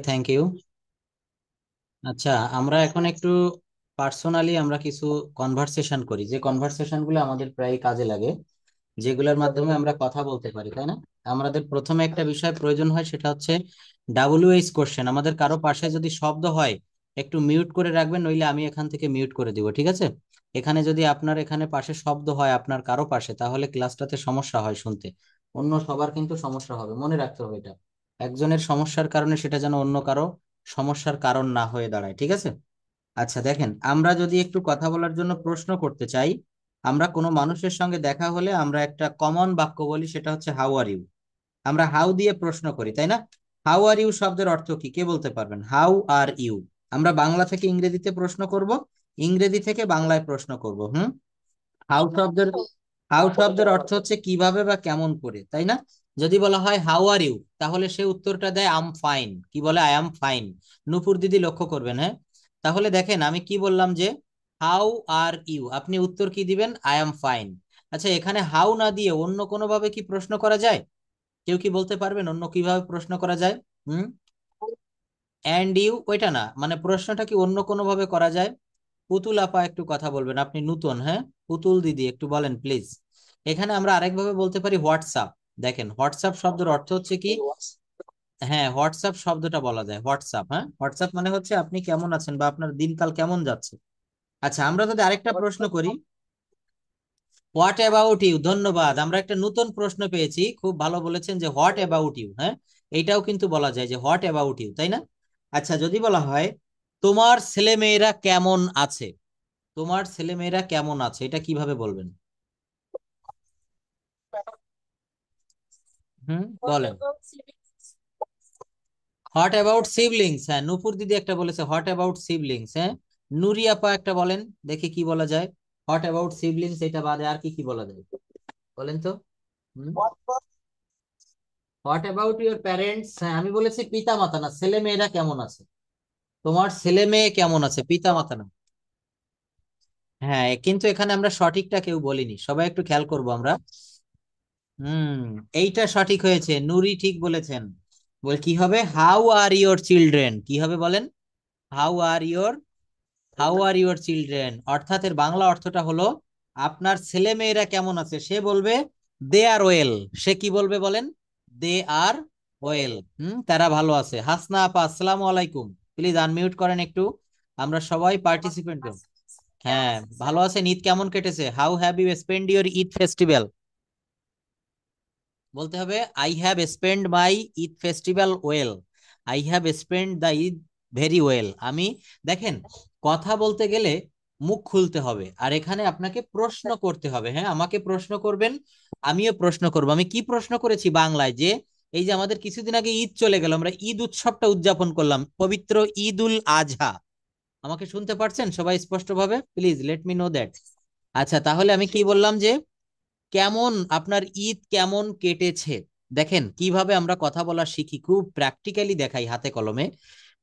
Thank you. আচ্ছা, আমরা এখন একটু পার্সোনালি আমরা কিছু কনভারসেশন করি, যে কনভারসেশন গুলো আমাদের প্রায় কাজে লাগে, যেগুলোর মাধ্যমে আমরা কথা বলতে পারি, তাই না? আমাদের প্রথমে একটা বিষয় প্রয়োজন হয়, সেটা হচ্ছে WH কোশ্চেন। আমাদের কারো পাশে যদি শব্দ হয় একটু মিউট করে রাখবেন, নইলে আমি এখান থেকে মিউট করে দিব, ঠিক আছে? এখানে যদি আপনার এখানে পাশে শব্দ হয় আপনার কারো পাশে, তাহলে ক্লাসটাতে সমস্যা হয় শুনতে, অন্য সবার কিন্তু সমস্যা হবে, মনে রাখতে হবে এটা। একজনের সমস্যার কারণে সেটা যেন অন্য কারো সমস্যার কারণ না হয়ে দাঁড়ায়, ঠিক আছে? আচ্ছা দেখেন, আমরা যদি একটু কথা বলার জন্য প্রশ্ন করতে চাই, আমরা কোনো মানুষের সঙ্গে দেখা হলে আমরা একটা কমন বাক্য বলি, সেটা হচ্ছে হাউ আর ইউ। আমরা হাউ দিয়ে প্রশ্ন করি, তাই না? হাউ আর ইউ শব্দের অর্থ কি, কে বলতে পারবেন? How are you. আমরা বাংলা থেকে ইংরেজিতে প্রশ্ন করব, ইংরেজি থেকে বাংলায় প্রশ্ন করব। হাউ শব্দের হাউ শব্দের অর্থ হচ্ছে কিভাবে বা কেমন করে, তাই না? যদি বলা হয় হাউ আর ইউ, তাহলে সে উত্তরটা দেয় আম ফাইন। কি বলে? I am fine. নূপুর দিদি লক্ষ্য করবেন, হ্যাঁ। তাহলে দেখেন আমি কি বললাম, যে হাউ আর ইউ, আপনি উত্তর কি দিবেন? I am fine. আচ্ছা, এখানে হাউ না দিয়ে অন্য কোনো ভাবে কি প্রশ্ন করা যায়? কেউ কি বলতে পারবেন অন্য কিভাবে প্রশ্ন করা যায়? হুম। অ্যান্ড ইউ, ওইটা না, মানে প্রশ্নটা কি অন্য কোনো ভাবে করা যায়? পুতুল আপা একটু কথা বলবেন, আপনি নূতন, হ্যাঁ। পুতুল দিদি একটু বলেন প্লিজ। এখানে আমরা আরেকভাবে বলতে পারি হোয়াটসঅ্যাপ। দেখেন, হোয়াটসঅ্যাপ শব্দের অর্থ হচ্ছে কি? হ্যাঁ, হোয়াটসঅ্যাপ শব্দটা বলা যায় হোয়াটসঅ্যাপ। হ্যাঁ, হোয়াটসঅ্যাপ মানে হচ্ছে আপনি কেমন আছেন বা আপনার দিনকাল কেমন যাচ্ছে। আচ্ছা, আমরা যদি আরেকটা প্রশ্ন করি, হোয়াট অ্যাবাউট ইউ। ধন্যবাদ, আমরা একটা নতুন প্রশ্ন পেয়েছি, খুব ভালো বলেছেন, যে হোয়াট অ্যাবাউট ইউ। হ্যাঁ, এইটাও কিন্তু বলা যায় যে হোয়াট অ্যাবাউট ইউ, তাই না? আচ্ছা, যদি বলা হয় তোমার ছেলেমেয়েরা কেমন আছে, তোমার ছেলেমেয়েরা কেমন আছে, এটা কিভাবে বলবেন? বলেন। হোয়াট অ্যাবাউট সিবলিংস, হ্যাঁ, নূপুর দিদি একটা বলেছে হোয়াট অ্যাবাউট সিবলিংস, হ্যাঁ। নুরি আপা একটা বলেন, দেখি কি বলা যায়। হোয়াট অ্যাবাউট সিবলিংস এটা বাদে আর কি কি বলা যায়, বলেন তো। হোয়াট অ্যাবাউট ইউর প্যারেন্টস, হ্যাঁ, আমি বলেছি পিতা মাতা, না ছেলে মেয়েরা কেমন আছে। তোমার ছেলে মেয়ে কেমন আছে, পিতা মাতা না। হ্যাঁ, কিন্তু এখানে আমরা সঠিকটা কেউ বলিনি, সবাই একটু খেয়াল করবো আমরা। হুম, এইটা সঠিক হয়েছে, নুরি ঠিক বলেছেন। বল কি হবে? হাউ আর ইয়োর চিলড্রেন, কি হবে বলেন? How are your how are your children, অর্থাৎ এর বাংলা অর্থটা হলো আপনার ছেলে মেয়েরা কেমন আছে। সে বলবে দে আর ওয়েল। সে কি বলবে বলেন? দে আর ওয়েল। তারা ভালো আছে। হাসনা আপা, আসসালামু আলাইকুম। প্লিজ আনমিউট করেন একটু, আমরা সবাই পার্টিসিপেন্ট করি। হ্যাঁ, ভালো আছেন? ঈদ কেমন কেটেছে? How have you spend your Eid festival? বলতে হবে I have spend my Eid festival well. I have spend the Eid very well. আমি, দেখেন, কথা বলতে গেলে মুখ খুলতে হবে, আর এখানে আপনাকে প্রশ্ন করতে হবে। হ্যাঁ, আমাকে প্রশ্ন করবেন, আমিও প্রশ্ন করব। আমি কি প্রশ্ন করেছি বাংলায়, যে এই যে আমাদের কিছুদিন আগে ঈদ চলে গেল, আমরা ঈদ উৎসবটা উদযাপন করলাম, পবিত্র ঈদ উল আজহা। আমাকে শুনতে পারছেন সবাই স্পষ্টভাবে? Please let me know that. আচ্ছা, তাহলে আমি কি বললাম, যে কেমন আপনার ঈদ কেমন কেটেছে। দেখেন কিভাবে আমরা কথা বলা শিখি, খুব প্র্যাকটিক্যালি দেখাই হাতে কলমে।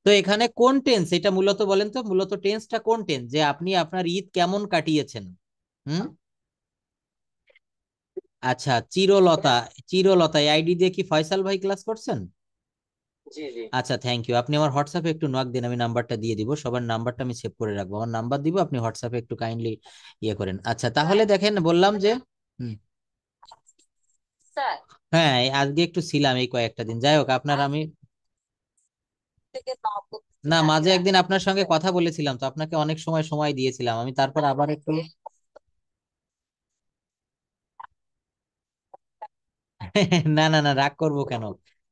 তো এখানে কোন টেন্স এটা মূলত বলেন তো, মূলত টেন্সটা কোন টেন্স, যে আপনি আপনার ঈদ কেমন কাটিয়েছেন? হুম। আচ্ছা, চিরলতা। চিরলতা এই আইডি দিয়ে কি ফয়সাল ভাই ক্লাস করছেন? জি জি। আচ্ছা, থ্যাংক ইউ। আপনি আমার হোয়াটসঅ্যাপে একটু নক দিন, আমি নাম্বারটা দিয়ে দিব, সবার নাম্বারটা আমি সেভ করে রাখবো, আমার নাম্বার দিব, আপনি হোয়াটসঅ্যাপে একটু কাইন্ডলি ইয়ে করেন। আচ্ছা, তাহলে দেখেন বললাম যে হুম, হ্যাঁ, আজকে একটু ছিলাম এই কয়েকটা দিন, যাই হোক আপনার আমি না, মাঝে একদিন আপনার সঙ্গে কথা বলেছিলাম, তো আপনাকে অনেক সময় সময় দিয়েছিলাম আমি, তারপর আবার একটু না না না, রাগ করবো কেন?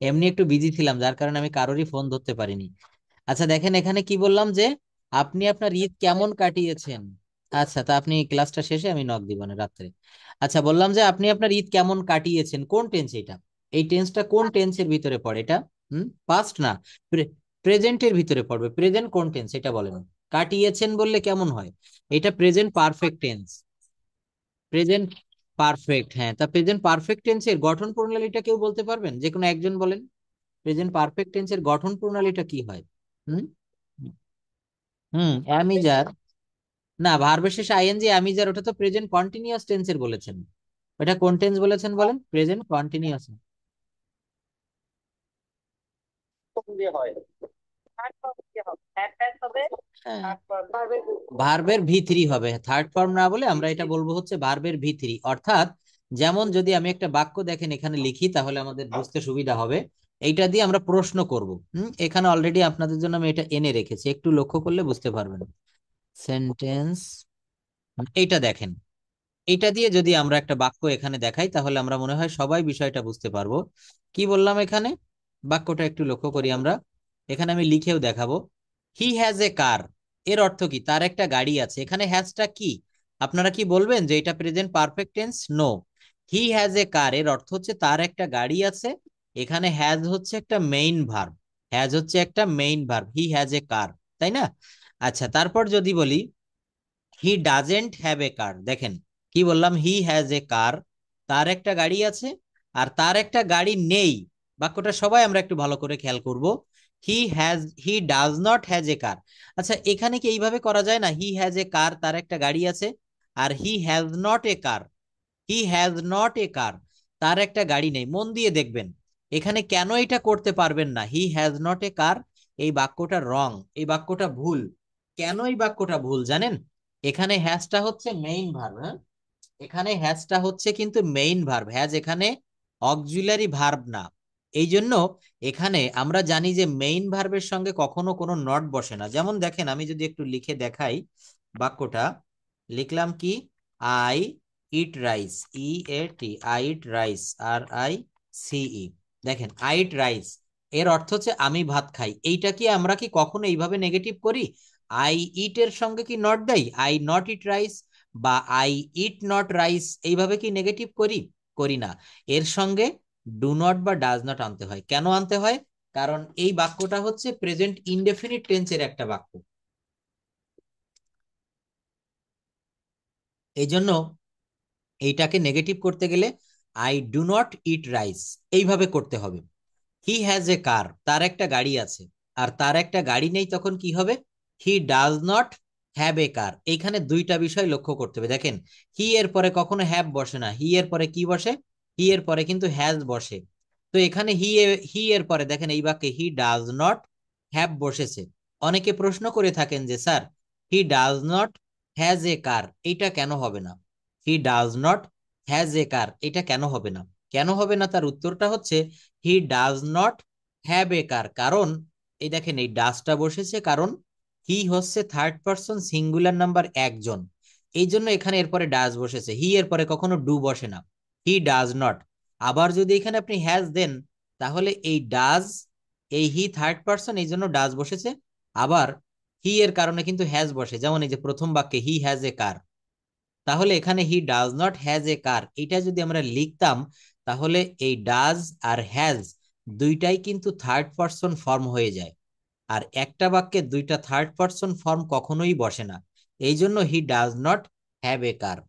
এমনি একটু বিজি ছিলাম, যার কারণে আমি কারোরই ফোন ধরতে পারিনি। আচ্ছা দেখেন, এখানে কি বললাম, যে আপনি আপনার ঈদ কেমন কাটিয়েছেন। আচ্ছা, তা আপনি ক্লাসটা শেষে আমি নক দিব না রাত্রে। আচ্ছা, বললাম যে আপনি আপনার ঈদ কেমন কাটিয়েছেন, কোন টেন্স এটা? এই টেন্সটা কোন টেন্সের ভিতরে পড়ে এটা? পাস্ট না, প্রেজেন্টের ভিতরে পড়বে। প্রেজেন্ট কোন টেন্স এটা বলেন? কাটিয়েছেন বললে কেমন হয়? এটা present perfect tense. Present perfect, হ্যাঁ। তা প্রেজেন্ট পারফেক্ট টেন্সের গঠন প্রণালীটা কেউ বলতে পারবেন? যে কোনো একজন বলেন। প্রেজেন্ট পারফেক্ট টেন্সের গঠন প্রণালীটা কি হয়? হুম অ্যামিজার। না, ভার্বের শেষে আইএনজি অ্যামিজার, ওটা তো প্রেজেন্ট কন্টিনিউয়াস টেন্সের বলেছেন। ওটা কোন টেন্স বলেছেন বলেন? Present continuous. হ্যাঁ, ভার্বের ভি3 হবে, থার্ড ফর্ম না বলে আমরা এটা বলবো হচ্ছে ভার্বের ভি3। অর্থাৎ যেমন যদি আমি একটা বাক্য দেখেন এখানে লিখি তাহলে আমাদের বুঝতে সুবিধা হবে। এইটা দিয়ে আমরা প্রশ্ন করব। এখানে অলরেডি আপনাদের জন্য আমি এটা এনে রেখেছি, একটু লক্ষ্য করলে বুঝতে পারবেন। সেন্টেন্স, এইটা দেখেন, এটা দিয়ে যদি আমরা একটা বাক্য এখানে দেখাই তাহলে আমরা মনে হয় সবাই বিষয়টা বুঝতে পারবো। কি বললাম এখানে, বাক্যটা একটু লক্ষ্য করি আমরা। এখানে আমি লিখেও দেখাবো। হি হ্যাজ এ কার, এর অর্থ কি? তার একটা গাড়ি আছে। এখানে হ্যাজটা কি? আপনারা কি বলবেন যে এটা present perfect tense? No. He has a car এর অর্থ হচ্ছে তার একটা গাড়ি আছে। এখানে হ্যাজ হচ্ছে একটা মেইন ভার্ব, হ্যাজ হচ্ছে একটা main verb, he has a car, তাই না? আচ্ছা, তারপর যদি বলি হি ডাজেন্ট হ্যাভ এ কার, দেখেন কি বললাম, হি হ্যাজ এ কার, তার একটা গাড়ি আছে আর তার একটা গাড়ি নেই। বাক্যটা সবাই আমরা একটু ভালো করে খেয়াল করব। He does not has a car. আচ্ছা, এখানে কি এইভাবে করা যায় না? হি হ্যাজ এ কার, তার একটা গাড়ি আছে, আর he has not a car, he has not a car, তার একটা গাড়ি নেই। মন দিয়ে দেখবেন এখানে কেন এটা করতে পারবেন না, হি হ্যাজ নট এ কার। এই বাক্যটা রং, এই বাক্যটা ভুল। কেন এই বাক্যটা ভুল জানেন? এখানে হ্যাজটা হচ্ছে মেইন ভার্ব। হ্যাঁ, এখানে হ্যাজটা হচ্ছে কিন্তু মেইন ভার্ব, হ্যাজ এখানে অক্সিলারি ভার্ব না। এই জন্য এখানে আমরা জানি যে মেইন ভার্বের সঙ্গে কখনো কোনো নট বসে না। যেমন দেখেন, আমি যদি একটু লিখে দেখাই বাক্যটা, লিখলাম কি, I eat rice, I eat rice, RICE। দেখেন, আই ইট রাইস এর অর্থ হচ্ছে আমি ভাত খাই। এইটা কি আমরা কি কখনো এইভাবে নেগেটিভ করি? আই ইট এর সঙ্গে কি নট দেই, আই নট ইট রাইস, বা আই ইট নট রাইস, এইভাবে কি নেগেটিভ করি? করি না। এর সঙ্গে ডু নট বা ডাজ নট আনতে হয়। কেন আনতে হয়? কারণ এই বাক্যটা হচ্ছে প্রেজেন্ট ইনডেফিনিট টেন্সের একটা বাক্য। এই জন্য এইটাকে নেগেটিভ করতে গেলে I do not eat rice এইভাবে করতে হবে। হি হ্যাজ এ কার, তার একটা গাড়ি আছে, আর তার একটা গাড়ি নেই, তখন কি হবে? He does not have a car. এইখানে দুইটা বিষয় লক্ষ্য করতে হবে। দেখেন, হি এর পরে কখনো হ্যাভ বসে না, হি এর পরে কি বসে? হি এর পরে কিন্তু হ্যাজ বসে। তো এখানে হি এর পরে দেখেন এই বাক্যে হি ডাজ নট হ্যাভ বসেছে। অনেকে প্রশ্ন করে থাকেন যে sir, he does not has a car, এইটা কেন হবে না? He does not has a car, এটা কেন হবে না? কেন হবে না তার উত্তরটা হচ্ছে he does not have a car. কারণ এই দেখেন এই ডাজটা বসেছে, কারণ হি হচ্ছে থার্ড পারসন সিঙ্গুলার নাম্বার একজন। এই জন্য এখানে এরপরে ডাজ বসেছে, হি এর পরে কখনো ডু বসে না। He does not. আবার যদি এখানে আপনি হ্যাজ দেন তাহলে এই ডাজ, এই হি থার্ড পারসন, এই জন্য ডাজ বসেছে। আবার হি এর কারণে কিন্তু হ্যাজ বসে, যেমন এই যে প্রথম বাক্যে হি হ্যাজ এ কার। তাহলে এখানে he does not has a car এটা যদি আমরা লিখতাম তাহলে এই ডাজ আর হ্যাজ দুইটাই কিন্তু থার্ড পারসন ফর্ম হয়ে যায়। আর একটা বাক্যে দুইটা থার্ড পারসন ফর্ম কখনোই বসে না। এই জন্য he does not have a car.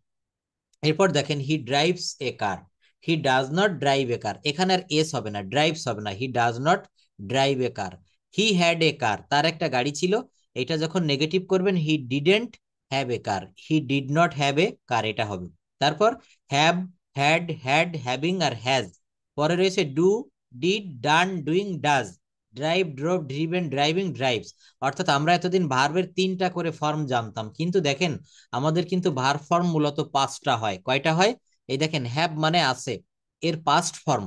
এরপর দেখেন he drives a car, he does not drive a car. এখানে আর এস হবে না, ড্রাইভস হবে না, he does not drive a car. He had a car, তার একটা গাড়ি ছিল। এটা যখন নেগেটিভ করবেন he didn't have a car, he did not have a car, এটা হবে। তারপর হ্যাভ, হ্যাড, হ্যাড, হ্যাভিং আর হ্যাজ। পরে রয়েছে do, did, done, doing, does, drive, drove, driven, driving, drives. অর্থাৎ আমরা এতদিন ভার্বের 3টা করে ফর্ম জানতাম, কিন্তু দেখেন আমাদের কিন্তু ভার্ব ফর্ম মূলত 5টা হয়। কয়টা হয়? এই দেখেন, হ্যাভ মানে আছে, এর পাস্ট ফর্ম।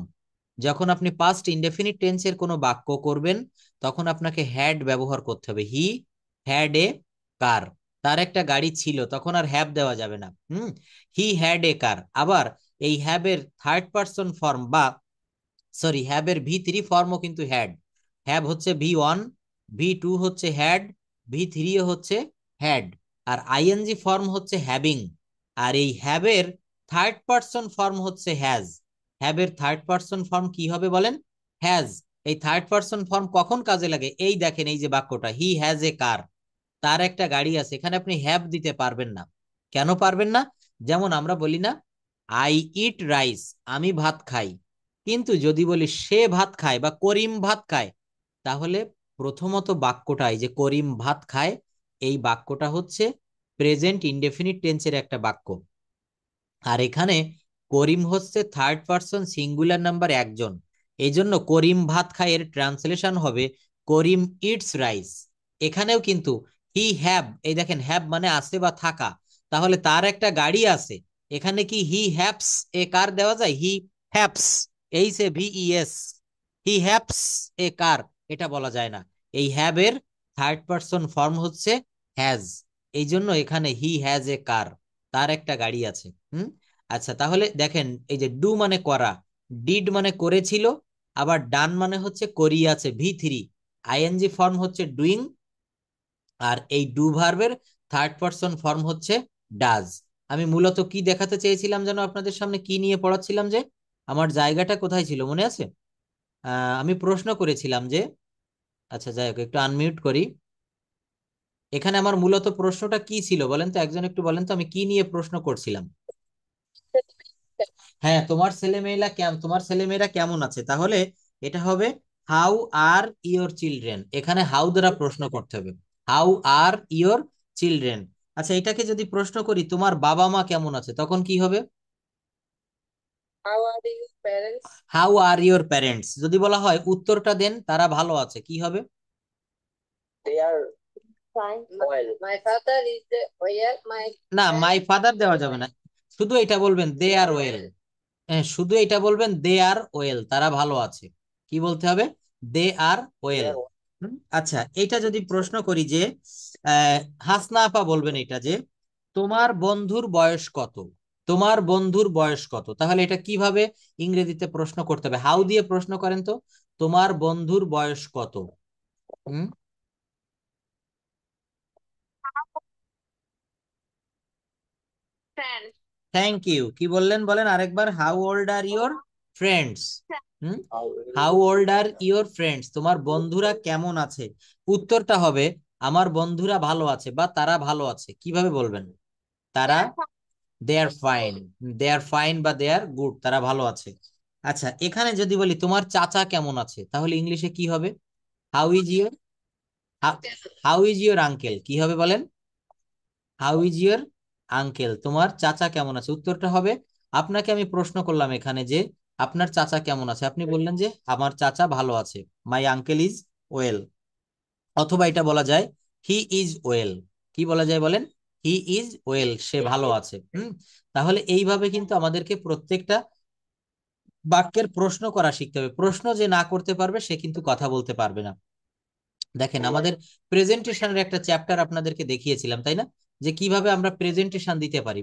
যখন আপনি পাস্ট ইনডেফিনিট টেন্সের কোনো বাক্য করবেন তখন আপনাকে হ্যাড ব্যবহার করতে হবে। হি হ্যাড এ কার, তার একটা গাড়ি ছিল, তখন আর হ্যাভ দেওয়া যাবে না। হি হ্যাড এ কার। আবার এই হ্যাভ এর থার্ড পারসন ফর্ম, বা সরি, হ্যাভ এর ভি3 ফর্মও কিন্তু হ্যাড। হ্যাভ হচ্ছে ভি1, ভি2 হচ্ছে হ্যাড, ভি3 হচ্ছে হ্যাড, আর আইএনজি ফর্ম হচ্ছে হ্যাভিং। আর এই হ্যাভ এর থার্ড পারসন ফর্ম হচ্ছে হ্যাজ। হ্যাভ এর থার্ড পারসন ফর্ম কি হবে বলেন? হ্যাজ। এই থার্ড পারসন ফর্ম কখন কাজে লাগে? এই দেখেন এই যে বাক্যটা, হি হ্যাজ এ কার, তার একটা গাড়ি আছে। এখানে আপনি হ্যাভ দিতে পারবেন না। কেন পারবেন না? যেমন আমরা বলি না, আই ইট রাইস, আমি ভাত খাই। কিন্তু যদি বলি সে ভাত খায় বা করিম ভাত খায়, তাহলে প্রথমত বাক্যটা, এই যে করিম ভাত খায়, এই বাক্যটা হচ্ছে প্রেজেন্ট ইনডেফিনিট টেন্সের একটা বাক্য। আর এখানে করিম হচ্ছে থার্ড পারসন সিঙ্গুলার নাম্বার একজন। এই জন্য করিম ভাত খায় এর ট্রান্সলেশন হবে করিম ইটস রাইস। এখানেও কিন্তু হি হ্যাভ, এই দেখেন হ্যাভ মানে আছে বা থাকা, তাহলে তার একটা গাড়ি আছে। এখানে কি হি হ্যাভস এ কার দেওয়া যায়? He haves, H A V E S, he haves a car, এটা বলা যায় না। এই হ্যাভ এর থার্ড পারসন ফর্ম হচ্ছে হ্যাজ, এই জন্য এখানে হি হ্যাজ এ কার, তার একটা গাড়ি আছে। হুম। আচ্ছা, তাহলে দেখেন এই যে ডু মানে করা, ডিড মানে করেছিল, আবার ডান মানে হচ্ছে করিয়াছে, ভি3, আইএনজি ফর্ম হচ্ছে ডুইং, আর এই ডু ভার্বের থার্ড পারসন ফর্ম হচ্ছে ডাজ। আমি মূলত কি দেখাতে চেয়েছিলাম যেন আপনাদের সামনে, কি নিয়ে পড়াচ্ছিলাম, যে আমার জায়গাটা কোথায় ছিল মনে আছে? আমি প্রশ্ন করেছিলাম যে, আচ্ছা যাই হোক, একটু আনমিউট করি। এখানে আমার মূলত প্রশ্নটা কি ছিল বলেন তো, একজন একটু বলেন তো আমি কি নিয়ে প্রশ্ন করছিলাম? হ্যাঁ, তোমার ছেলেমেয়েরা কেমন আছে, তাহলে এটা হবে হাউ আর ইওর চিলড্রেন। এখানে হাউ দ্বারা প্রশ্ন করতে হবে, হাউ আর ইওর চিলড্রেন। আচ্ছা, এটাকে যদি প্রশ্ন করি তোমার বাবা মা কেমন আছে, তখন কি হবে? How are your parents. যদি বলা হয় উত্তরটা দেন, তারা ভালো আছে, কি হবে? না, মাই ফাদার দেওয়া যাবে না, শুধু এটা বলবেন দে আর ওয়েল। হ্যাঁ, শুধু এটা বলবেন দে আর ওয়েল, তারা ভালো আছে। কি বলতে হবে? দে আর ওয়েল। আচ্ছা, এটা যদি প্রশ্ন করি যে হাসনা আপা বলবেন এটা যে তোমার বন্ধুর বয়স কত, তোমার বন্ধুর বয়স কত, তাহলে এটা কিভাবে ইংরেজিতে প্রশ্ন করতে হবে? হাউ দিয়ে প্রশ্ন করেন তো, তোমার বন্ধুর বয়স কত? হুম। Thank you. কি বললেন বলেন আরেকবার, how old are your friends? Hmm. How old are your friends, তোমার বন্ধুরা কেমন আছে? উত্তরটা হবে আমার বন্ধুরা ভালো আছে বা তারা ভালো আছে। কিভাবে বলবেন? তারা, দে আর ফাইন, দে আর ফাইন বা দে আর গুড, তারা ভালো আছে। আচ্ছা, এখানে যদি বলি তোমার চাচা কেমন আছে, তাহলে ইংলিশে কি হবে? How is your, how is your uncle, কি হবে বলেন? হাউ ইজ ইওর আঙ্কেল, তোমার চাচা কেমন আছে। উত্তরটা হবে, আপনাকে আমি প্রশ্ন করলাম এখানে যে আপনার চাচা কেমন আছে, আপনি বললেন যে আমার চাচা ভালো আছে, মাই আঙ্কেল ইজ ওয়েল। অথবা এটা বলা যায় হি ইজ ওয়েল। কি বলা যায় বলেন? হি ইজ ওয়েল, সে ভালো আছে। তাহলে এইভাবে কিন্তু আমাদেরকে প্রত্যেকটা বাক্যের প্রশ্ন করা শিখতে হবে। প্রশ্ন যে না করতে পারবে সে কিন্তু কথা বলতে পারবে না। দেখেন, আমাদের প্রেজেন্টেশনের একটা চ্যাপ্টার আপনাদেরকে দেখিয়েছিলাম, তাই না, যে কিভাবে আমরা প্রেজেন্টেশন দিতে পারি।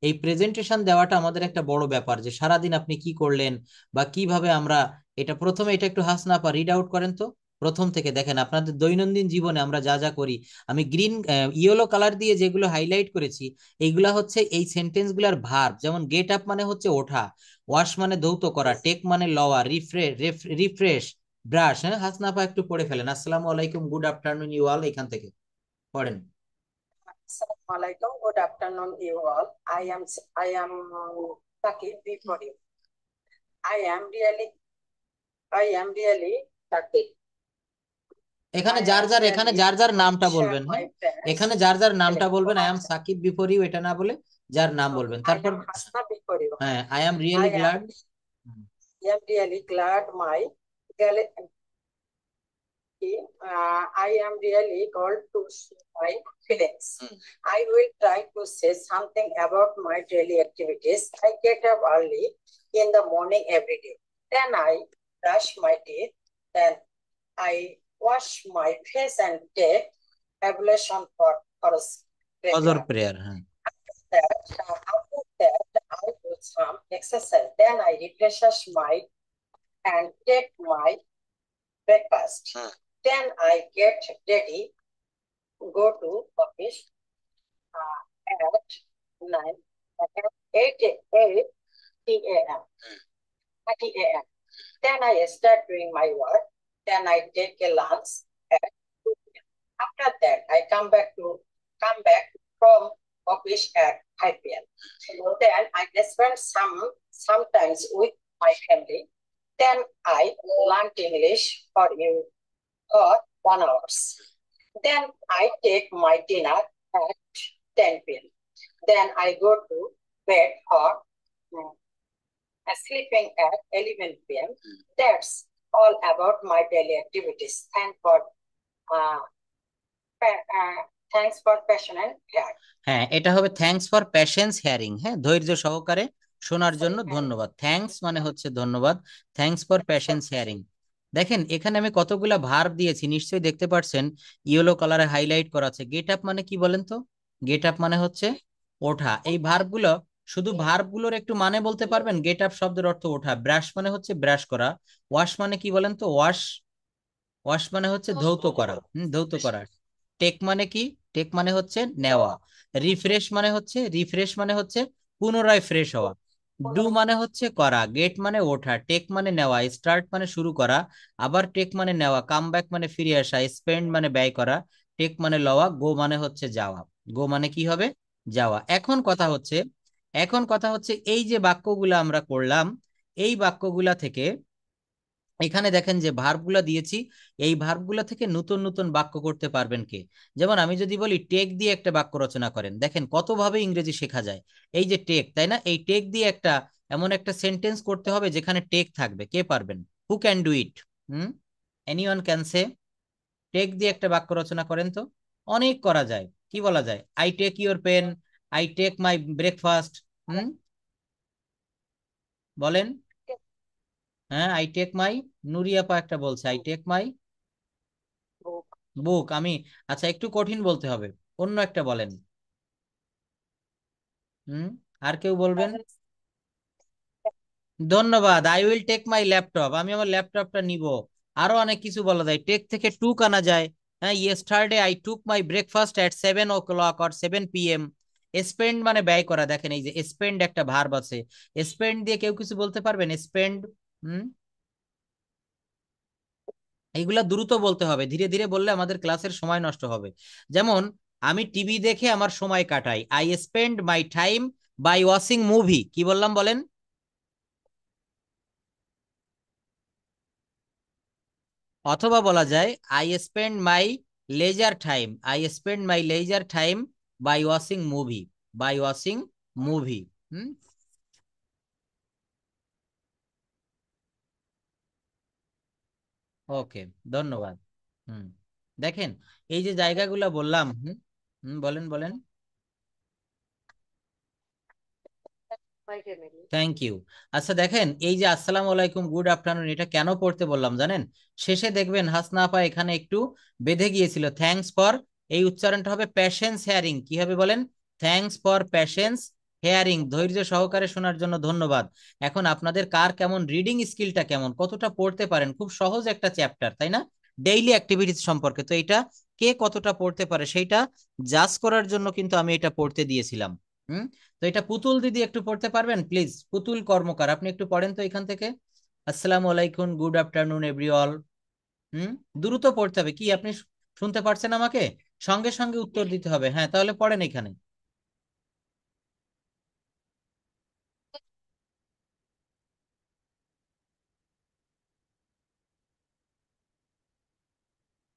এই প্রেজেন্টেশন দেওয়াটা আমাদের একটা বড় ব্যাপার, যে সারাদিন আপনি কি করলেন বা কিভাবে আমরা এটা, প্রথমে এটা একটু হাসনা পা রিড আউট করেন তো প্রথম থেকে। দেখেন আপনাদের দৈনন্দিন জীবনে আমরা যা যা করি, আমি গ্রিন ইয়েলো কালার দিয়ে যেগুলো হাইলাইট করেছি, এইগুলা হচ্ছে এই সেন্টেন্স গুলার ভার্ব। যেমন গেট আপ মানে হচ্ছে ওঠা, ওয়াশ মানে ধৌত করা, টেক মানে লওয়া, রিফ্রেশ, ব্রাশ। হ্যাঁ, হাসনাফা একটু পড়ে ফেলেন। আসসালামু আলাইকুম, গুড আফটারনুন ইউ অল, এখান থেকে পড়েন। Assalamualaikum. Good afternoon, you all. I am Sakib before you. I am really I am really Sakib. এখানে I যার am যার, এখানে really যার যার নামটা share বলবেন। my হ্যাঁ, friends. এখানে যার যার নামটা বলবেন, I am Information. Sakib before you এটা না বলে যার নাম বলবেন। I তারপর am Hasna before you. হ্যাঁ, I am I really am glad. am really glad my gal- I am really called to share my feelings. I will try to say something about my daily activities. I get up early in the morning every day. Then I brush my teeth. Then I wash my face and take ablution for a ফজর prayer. Prayer. হ্যাঁ, After that, I do some exercise. Then I refresh my and take my breakfast. Then I get ready, go to office at 9, at 8 a.m. 30 a.m. Then I start doing my work. Then I take a lunch at 2 p.m. After that, I come back from office at 5 p.m. Then I spend sometimes with my family. Then I learn English for 1 hour. Then I take my dinner at 10 p.m. Then I go to bed for sleeping at 11 p.m. That's all about my daily activities. Uh, uh, thanks for passion and care. হ্যাঁ, এটা হবে thanks for patience hearing. হ্যাঁ, ধৈর্য সহকারে শোনার জন্য ধন্যবাদ। Thanks মানে হচ্ছে ধন্যবাদ। Thanks for patience hearing. দেখেন এখানে আমি কতগুলা ভার্ব দিয়েছি, নিশ্চয়ই দেখতে পাচ্ছেন ইয়েলো কালারে হাইলাইট করা আছে। গেট আপ মানে কি বলেন তো? গেট আপ মানে হচ্ছে ওঠা। এই ভার্বগুলো, শুধু ভার্বগুলোর একটু মানে বলতে পারবেন? গেট আপ শব্দের অর্থ ওঠা। ব্রাশ মানে হচ্ছে ব্রাশ করা। ওয়াশ মানে কি বলেন তো? ওয়াশ, ওয়াশ মানে হচ্ছে ধৌত করা। ধৌত করা। টেক মানে কি? টেক মানে হচ্ছে নেওয়া। রিফ্রেশ মানে হচ্ছে, রিফ্রেশ মানে হচ্ছে পুনরায় ফ্রেশ হওয়া। ডু মানে হচ্ছে করা। গেট মানে ওঠা। টেক মানে নেওয়া। স্টার্ট মানে শুরু করা। আবার টেক মানে নেওয়া। কাম ব্যাক মানে ফিরে আসা। স্পেন্ড মানে ব্যয় করা। টেক মানে লওয়া। গো মানে হচ্ছে যাওয়া। গো মানে কি হবে? যাওয়া। এখন কথা হচ্ছে এই যে বাক্যগুলো আমরা করলাম, এই বাক্যগুলা থেকে এখানে দেখেন যে ভার্বগুলা দিয়েছি, এই ভার্বগুলা থেকে নতুন নতুন বাক্য করতে পারবেন কে? যেমন আমি যদি বলি টেক দিয়ে একটা বাক্য রচনা করেন, দেখেন কত ভাবে ইংরেজি শেখা যায়। এই যে টেক, তাই না? এই টেক দিয়ে একটা এমন একটা সেন্টেন্স করতে হবে যেখানে টেক থাকবে। কে পারবেন? Who can do it? Hmm, anyone can say? Take দিয়ে একটা বাক্য রচনা করেন তো। অনেক করা যায়। কি বলা যায়? I take your pen, I take my breakfast. Hmm, বলেন। হ্যাঁ, আই টেক মাই, নুরিয়াপা একটা বলছে আই টেক মাই বুক। আমি, আচ্ছা একটু কঠিন বলতে হবে, অন্য একটা বলেন। হুম, আর কেউ বলবেন? ধন্যবাদ। I will take my laptop, আমি আমার ল্যাপটপটা নিব। আরো অনেক কিছু বলা যায়। টেক থেকে টুক আনা যায়। হ্যাঁ, yesterday I took my breakfast at 7 o'clock or 7 p.m. Spend মানে ব্যয় করা। দেখেন এই যে স্পেন্ড একটা ভার্ব আছে। স্পেন্ড দিয়ে কেউ কিছু বলতে পারবেন? স্পেন্ড। হুম, এইগুলা দ্রুত বলতে হবে, ধীরে ধীরে বললে আমাদের ক্লাসের সময় নষ্ট হবে। যেমন আমি টিভি দেখে আমার সময় কাটাই। I spend my time by watching movie. কি বললাম বলেন? অথবা বলা যায় I spend my leisure time, I spend my leisure time by watching movie, by watching movie. Hmm, okay, ধন্যবাদ। হুম, দেখেন এই যে জায়গাগুলো বললাম। হুম, হুম, বলেন বলেন। Thank you. আচ্ছা দেখেন এই যে আসসালামু আলাইকুম, গুড আফটারনুন, এটা কেন পড়তে বললাম জানেন? শেষে দেখবেন হাসনা আপা এখানে একটু বেঁধে গিয়েছিল। থ্যাঙ্কস ফর, এই উচ্চারণটা হবে প্যাশেন্স হেয়ারিং। কি হবে বলেন? থ্যাঙ্কস ফর প্যাশেন্স হেয়ারিং, ধৈর্য সহকারে শোনার জন্য ধন্যবাদ। এখন আপনাদের কার কেমন রিডিং স্কিলটা, কেমন কতটা পড়তে পারেন? খুব সহজ একটা চ্যাপ্টার, তাই না? ডেইলি অ্যাক্টিভিটিস সম্পর্কে। তো এটা কে কতটা পড়তে পারে সেইটা জাজ করার জন্য কিন্তু আমি এটা পড়তে দিয়েছিলাম। হুম, তো এটা পুতুল দিদি একটু পড়তে পারবেন প্লিজ? পুতুল কর্মকার, আপনি একটু পড়েন তো এখান থেকে। আসসালামু আলাইকুম, গুড আফটারনুন এভরিঅল। হুম, দ্রুত পড়তে হবে। কি আপনি শুনতে পারছেন আমাকে? সঙ্গে সঙ্গে উত্তর দিতে হবে। হ্যাঁ, তাহলে পড়েন এখানে।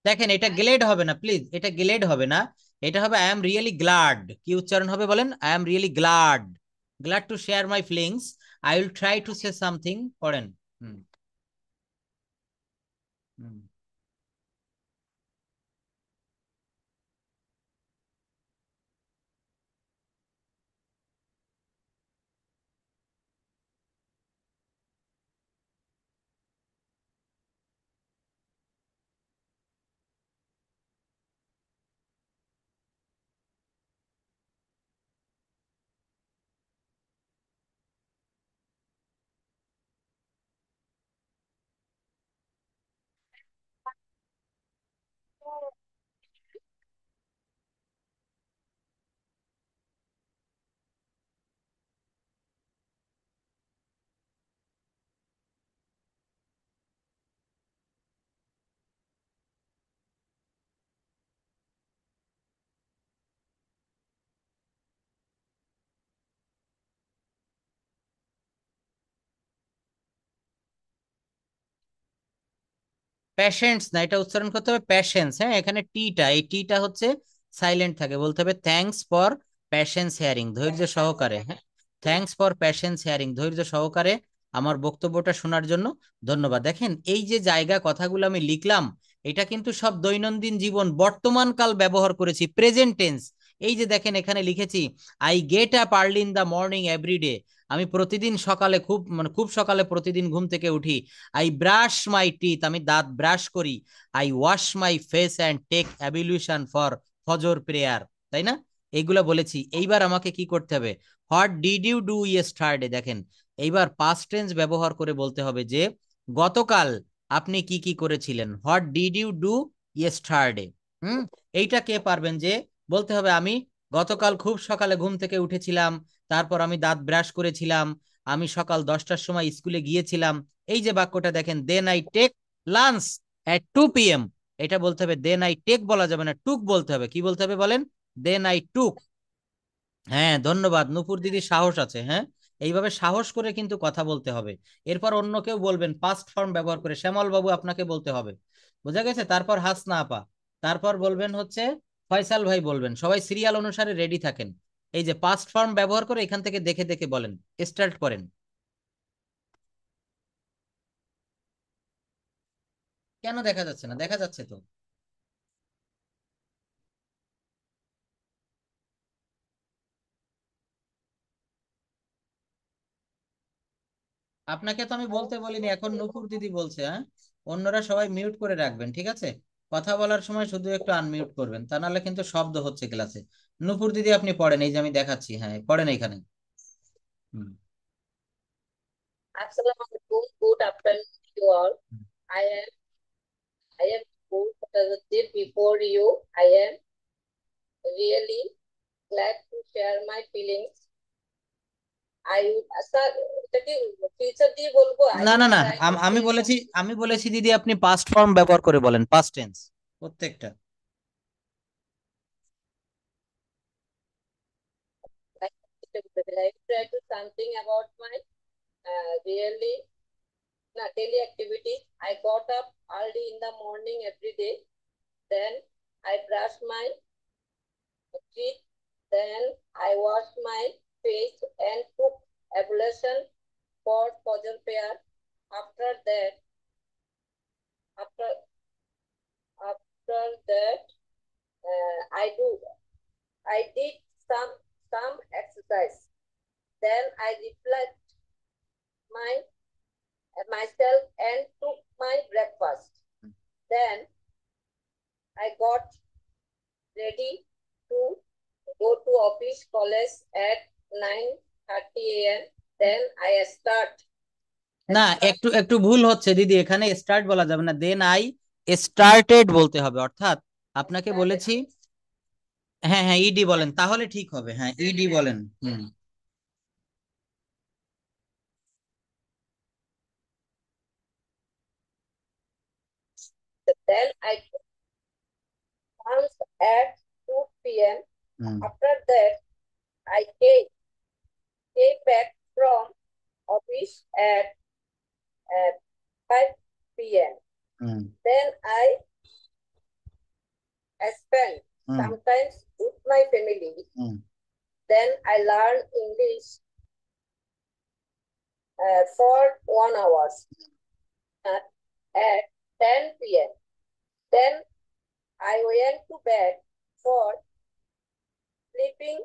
দেখেন এটা গ্লেড হবে না প্লিজ, এটা গ্লেড হবে না। এটা হবে আই এম রিয়েলি গ্লাড। কি উচ্চারণ হবে বলেন? I am really glad, glad to share my feelings. I will try to say something. পড়েন। হুম, হুম। প্যাশেন্টস না, এটা উচ্চারণ করতে হবে প্যাশেন্স। হ্যাঁ, এখানে টিটা, এই টিটা হচ্ছে সাইলেন্ট থাকে। বলতে হবে থ্যাঙ্কস ফর প্যাশেন্স হেয়ারিং, ধৈর্য সহকারে। হ্যাঁ, থ্যাঙ্কস ফর প্যাশেন্স হেয়ারিং, ধৈর্য সহকারে আমার বক্তব্যটা শোনার জন্য ধন্যবাদ। দেখেন এই যে জায়গা কথাগুলো আমি লিখলাম, এটা কিন্তু সব দৈনন্দিন জীবন বর্তমান কাল ব্যবহার করেছি, প্রেজেন্ট টেন্স। এই যে দেখেন এখানে লিখেছি, I get up early in the morning every day, আমি প্রতিদিন সকালে খুব সকালে প্রতিদিন ঘুম থেকে উঠি। আই ব্রাশ মাই টিথ, আমি দাঁত ব্রাশ করি। I wash my face and take ablution for Fajr prayer, তাই না? এইগুলা বলেছি। এইবার আমাকে কি করতে হবে, what did you do yesterday, দেখেন এইবার পাস্ট টেন্স ব্যবহার করে বলতে হবে যে গতকাল আপনি কি কি করেছিলেন, what did you do yesterday. Hmm, এইটা কে পারবেন যে বলতে হবে, আমি গতকাল খুব সকালে ঘুম থেকে উঠেছিলাম, তারপর আমি দাঁত ব্রাশ করেছিলাম, আমি সকাল 10টার সময় স্কুলে গিয়েছিলাম। এই যে বাক্যটা দেখেন, then I take lunch at 2 p.m., এটা বলতে হবে দেন আই টেক বলা যাবে না, টুক বলতে হবে। কি বলতে হবে বলেন, দেন আই টুক। হ্যাঁ ধন্যবাদ, নূপুর দিদির সাহস আছে। হ্যাঁ, এইভাবে সাহস করে কিন্তু কথা বলতে হবে। এরপর অন্য কেউ বলবেন পাস্ট ফর্ম ব্যবহার করে, শ্যামল বাবু আপনাকে বলতে হবে, বোঝা গেছে? তারপর হাসনা আপা, তারপর বলবেন হচ্ছে ফয়সাল ভাই, বলবেন। সবাই সিরিয়াল অনুসারে রেডি থাকেন। এই যে পাস্ট ফর্ম ব্যবহার করে এখান থেকে দেখে দেখে বলেন, স্টার্ট করেন। কেন দেখা যাচ্ছে না? দেখা যাচ্ছে তো। আপনাকে তো আমি বলতে বলিনি, এখন নূপুর দিদি বলছে। হ্যাঁ, অন্যরা সবাই মিউট করে রাখবেন, ঠিক আছে? কথা বলার সময় শুধু একটু আনমিউট করবেন, তা নাহলে কিন্তু শব্দ হচ্ছে ক্লাসে। নূপুর দিদি আপনি পড়েন, এই যে আমি দেখাচ্ছি, হ্যাঁ পড়েন এখানে। হুম। Assalamualaikum. Good afternoon to you all. I am good as a did before you. I am really glad to share my feelings. I would sir, এটা কি ফিউচার দিয়ে বলবো? I না would না না, try to আমি say বলেছি, something দিদি আপনি পাস্ট ফর্ম ব্যবহার করে বলেন, পাস্ট টেন্স প্রত্যেকটা। like I try to something about my really daily activities. I got up early in the morning every day. Then I brush my teeth. Then I wash my face and took ablution for Fajr prayer. After that, after after that, I do. I did some exercise. Then I reflect my myself and took my breakfast. Then I got ready to go to office college at 9:30 a.m. Then I না, একটু একটু ভুল হচ্ছে দিদি, এখানে start বলা যাবে না, দেন আই স্টার্টেড বলতে হবে। অর্থাৎ আপনাকে started. বলেছি, হ্যাঁ হ্যাঁ ইডি বলেন, তাহলে ঠিক হবে। হ্যাঁ ইডি বলেন। হুম। Then I once at 2 p.m. Hmm. After that, I came back from office at 5 p.m. Hmm. Then I spent hmm. sometimes with my family. Hmm. Then I learned English for 1 hour at 10 p.m. Then I went to bed for sleeping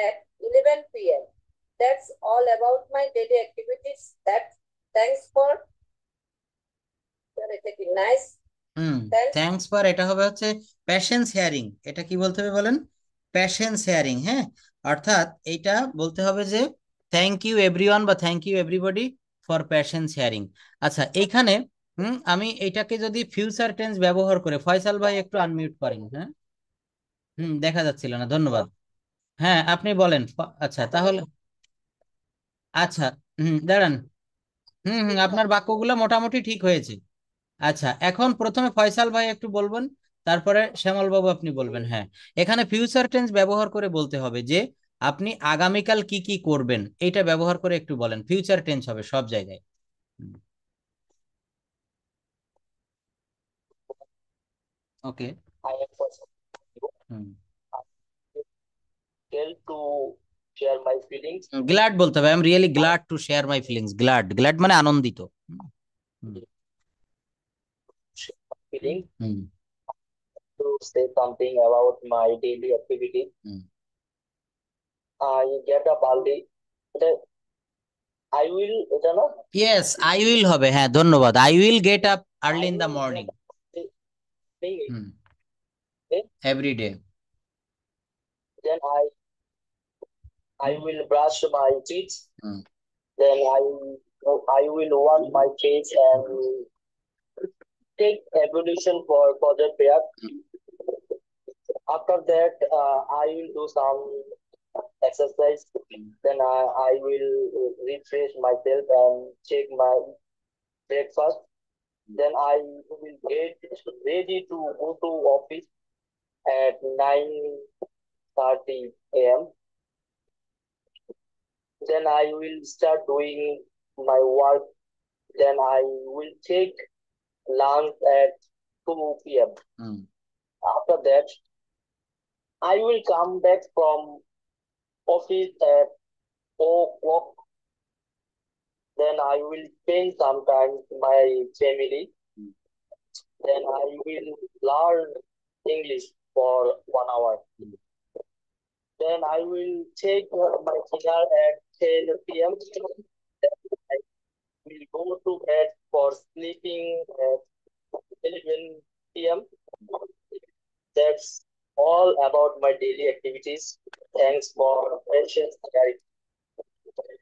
at 11 p.m. That's all about my daily activities. Thanks for taking nice. Hmm. Thanks. Thanks for, এটা হবে হচ্ছে patience hearing. এটা কি বলতে হবে বলেন, patience hearing. হ্যাঁ, অর্থাৎ এইটা বলতে হবে যে থ্যাংক ইউ এভরিওয়ান বা thank you everybody for patience hearing. আচ্ছা এইখানে আমি এটাকে যদি ফিউচার টেন্স ব্যবহার করে, ফয়সাল ভাই একটু আনমিউট করেন। হ্যাঁ, দেখা যাচ্ছিল না, ধন্যবাদ। হ্যাঁ আপনি বলেন। আচ্ছা তাহলে, আচ্ছা, দাঁড়ান। আপনার বাক্যগুলো মোটামুটি ঠিক হয়েছে। আচ্ছা এখন প্রথমে ফয়সাল ভাই একটু বলবেন, তারপরে শ্যামল বাবু আপনি বলবেন। হ্যাঁ, এখানে ফিউচার টেন্স ব্যবহার করে বলতে হবে যে আপনি আগামীকাল কি কি করবেন, এটা ব্যবহার করে একটু বলেন। ফিউচার টেন্স হবে সব জায়গায়। ওকে। I am also hmm. tell to share my feelings. Glad বলতে হবে, I am really glad to share my feelings. Glad, glad মানে আনন্দিত। Feeling to say something about my daily activity. I get up early. I will, এটা না? Yes, I will হবে, হ্যাঁ ধন্যবাদ। I will get up early in the morning. Every day. Then I will brush my teeth. Then I will wash my face and take ablution for the prayer. After that, I will do some exercise. Then I will refresh myself and check my breakfast. Then I will get ready to go to office at 9:30 a.m. Then I will start doing my work. Then I will take lunch at 2 p.m. After that, I will come back from office at 4 o'clock. Then I will spend some time with my family. Then I will learn English for 1 hour. Then I will take my dinner at 10 p.m. Then I will go to bed for sleeping at 11 p.m. That's all about my daily activities. Thanks for patience.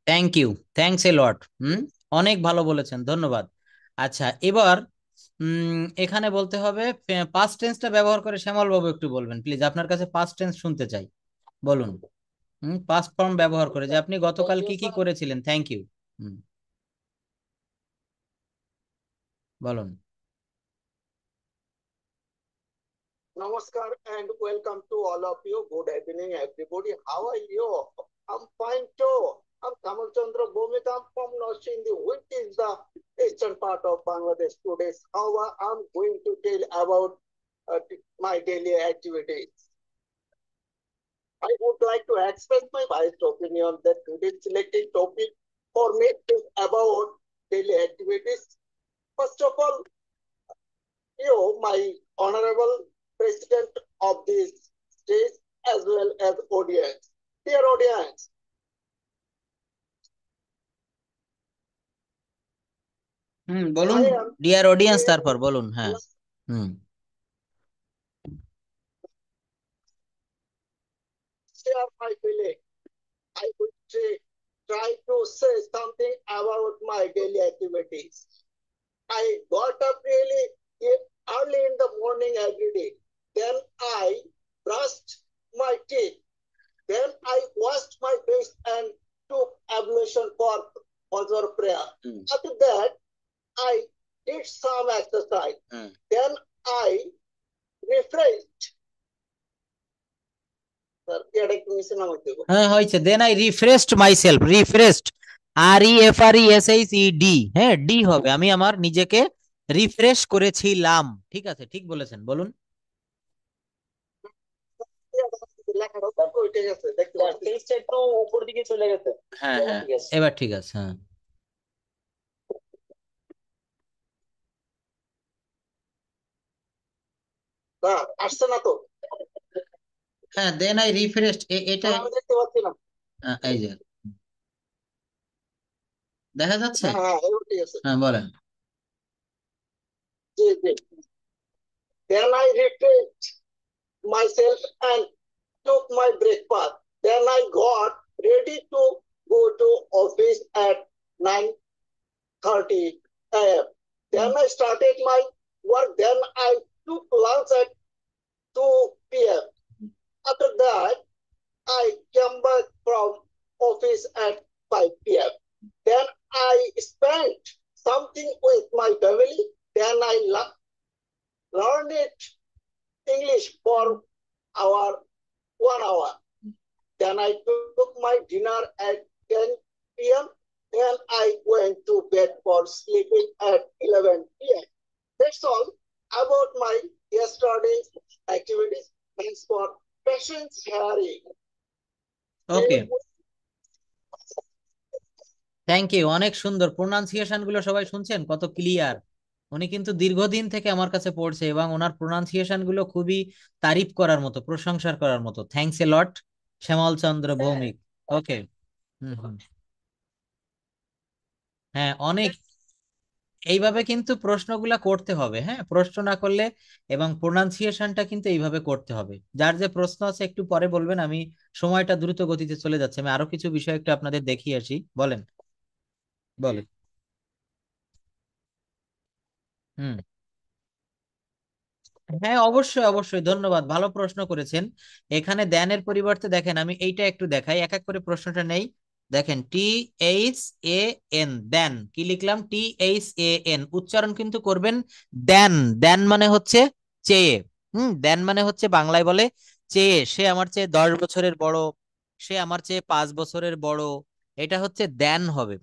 Thank you, thanks a lot. অনেক ভালো বলেছেন, ধন্যবাদ। আচ্ছা, এবার এখানে বলতে হবে past টেন্সটা ব্যবহার করে শ্যামল বাবু একটু বলবেন প্লিজ, আপনার কাছে পাস্ট টেন্স শুনতে চাই। বলুন, পাস্ট ফর্ম ব্যবহার করে যে আপনি গতকাল কি কি করেছিলেন। Thank you. বলুন। Namaskar and welcome to all of you. Good evening, everybody. How are you? I'm fine too. I'm Kamal Chandra Bhumitam from North India, which is the eastern part of Bangladesh today. However, I'm going to tell about my daily activities. I would like to express my biased opinion that today's selected topic for me is about daily activities. First of all, you, my honorable president of this stage, as well as audience. Dear audience, বলুন dear audience, তারপর বলুন। হ্যাঁ, share my feeling. I would try to say something about my daily activities. I got up really early in the morning every day. Then I brushed my teeth. Then I washed my face and took ablution for Fajr prayer. After that, I did some exercise. Then I refreshed. হ্যাঁ হয়েছে। Then I refreshed myself. Refreshed, REFRESHED, হ্যাঁ D হবে। আমি আমার নিজেকে refresh করেছিলাম। ঠিক আছে, ঠিক বলেছেন, বলুন। উপর দিকে চলে গেছে। হ্যাঁ হ্যাঁ, এবার ঠিক আছে। হ্যাঁ, আসছে না তো? হ্যাঁ, দেন আই রিফ্রেশড, এটা আমি দেখতে পাচ্ছি না। এই যে দেখা যাচ্ছে। হ্যাঁ বলেন। Then I refreshed myself and took my breakfast. Then I got ready to go to office at 9:30 a.m. Then I started my work. Then I took lunch at 2 p.m. After that, I came back from office at 5 p.m. Then I spent something with my family. Then I learned English for 1 hour. Then I took my dinner at 10 p.m. Then I went to bed for sleeping at 11 p.m. That's all about my yesterday's activities. Thanks for patience hearing. Okay, thank you, অনেক সুন্দর pronunciation গুলো সবাই শুনছেন কত clear. উনি কিন্তু দীর্ঘদিন থেকে আমার কাছে পড়ছে এবং ওনার প্রোনাউন্সিয়েশন গুলো খুবই তারিফ করার মতো, প্রশংসার করার মতো। Thanks a lot, Shyamal Chandra sir, Bhowmik. Okay. Hmm hmm. হ্যাঁ, অনেক। এইভাবে কিন্তু প্রশ্নগুলা করতে হবে, হ্যাঁ, প্রশ্ন না করলে, এবং প্রোনাউন্সিয়েশনটা কিন্তু এইভাবে করতে হবে। যার যে প্রশ্ন আছে একটু পরে বলবেন, আমি সময়টা দ্রুত গতিতে চলে যাচ্ছে, আমি আরো কিছু বিষয় একটু আপনাদের দেখিয়ে আসি। বলেন, বলেন। হুম। হ্যাঁ, অবশ্যই অবশ্যই, ধন্যবাদ, ভালো প্রশ্ন করেছেন। এখানে দেনের পরিবর্তে দেখেন আমি এইটা একটু দেখাই, এক এক করে প্রশ্নটা নেই। দেখেন, THAN, দেন কি লিখলাম, THAN উচ্চারণ কিন্তু করবেন দেন। দেন মানে হচ্ছে চেয়ে। দেন মানে হচ্ছে বাংলায় বলে চেয়ে। সে আমার চেয়ে 10 বছরের বড়, সে আমার চেয়ে 5 বছরের বড়, এটা হচ্ছে দেন হবে।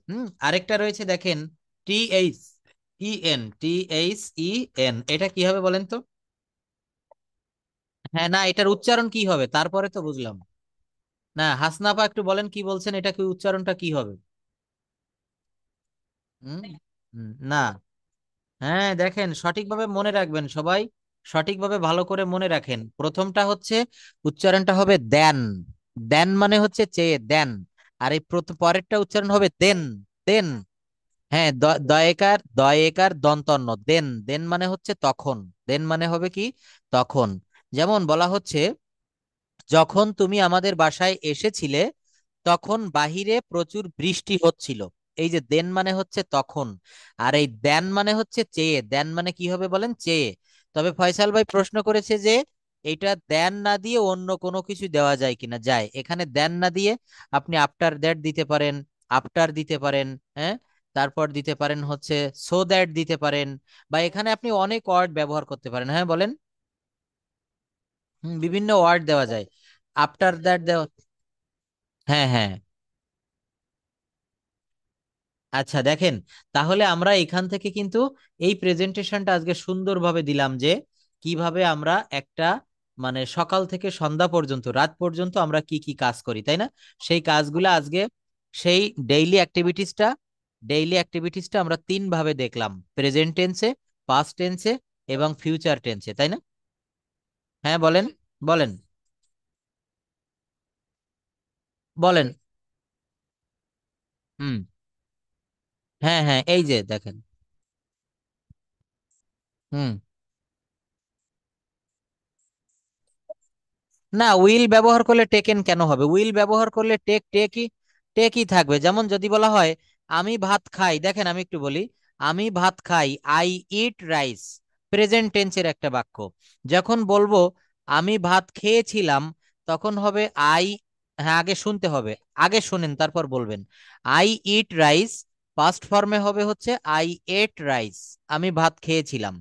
আরেকটা রয়েছে দেখেন, THEN, এটা কি হবে বলেন তো? হ্যাঁ, না, এটার উচ্চারণ কি হবে তারপরে তো বুঝলাম। না, হাসনাপা একটু বলেন কি বলছেন, এটা কি উচ্চারণটা কি হবে? হুম। না। হ্যাঁ, দেখেন সঠিকভাবে মনে রাখবেন সবাই, সঠিকভাবে ভালো করে মনে রাখেন। প্রথমটা হচ্ছে উচ্চারণটা হবে দেন। দেন মানে হচ্ছে চেয়ে দেন। আর এই পরেরটা উচ্চারণ হবে দেন। দেন। হ্যাঁ, দয়েকার দন্তন্য দেন। দেন মানে হচ্ছে তখন। দেন মানে হবে কি, তখন। যেমন বলা হচ্ছে, যখন তুমি আমাদের বাসায় এসেছিলে তখন বাহিরে প্রচুর বৃষ্টি হচ্ছিল। এই যে দেন মানে হচ্ছে তখন, আর এই দেন মানে হচ্ছে চেয়ে। দেন মানে কি হবে বলেন, চেয়ে। তবে ফয়সাল ভাই প্রশ্ন করেছে যে এটা দেন না দিয়ে অন্য কোনো কিছু দেওয়া যায় কিনা। যায়, এখানে দেন না দিয়ে আপনি আফটার দ্যাট দিতে পারেন, আফটার দিতে পারেন, হ্যাঁ, তারপর দিতে পারেন হচ্ছে সো দ্যাট দিতে পারেন, বা এখানে আপনি অনেক ওয়ার্ড ব্যবহার করতে পারেন। হ্যাঁ বলেন। বিভিন্ন ওয়ার্ড দেওয়া যায়। আফটার দ্যাট দেওয়া। হ্যাঁ হ্যাঁ। আচ্ছা দেখেন, তাহলে আমরা এখান থেকে কিন্তু এই প্রেজেন্টেশনটা আজকে সুন্দরভাবে দিলাম যে কিভাবে আমরা একটা, মানে সকাল থেকে সন্ধ্যা পর্যন্ত, রাত পর্যন্ত আমরা কি কি কাজ করি, তাই না? সেই কাজগুলো আজকে, সেই ডেইলি অ্যাক্টিভিটিসটা, আমরা 3 ভাবে দেখলাম: প্রেজেন্ট টেন্সে, পাস্ট টেন্সে এবং ফিউচার টেন্সে, তাই না? হ্যাঁ বলেন, বলেন, বলেন। হুম। হ্যাঁ হ্যাঁ, এই যে দেখেন। হুম। না, উইল ব্যবহার করলে টেকেন কেন হবে? উইল ব্যবহার করলে টেকই, থাকবে। যেমন যদি বলা হয় আমি ভাত খাই, দেখেন আমি একটু বলি, আমি ভাত খাই, আই ইট রাইস, প্রেজেন্ট টেন্সের একটা বাক্য। যখন বলবো আমি ভাত খেয়েছিলাম, তখন হবে আই, হ্যাঁ আগে শুনতে হবে, আগে শুনেন তারপর বলবেন। আই ইট রাইস পাস্ট ফর্মে হবে হচ্ছে আই এট রাইস, আমি ভাত খেয়েছিলাম।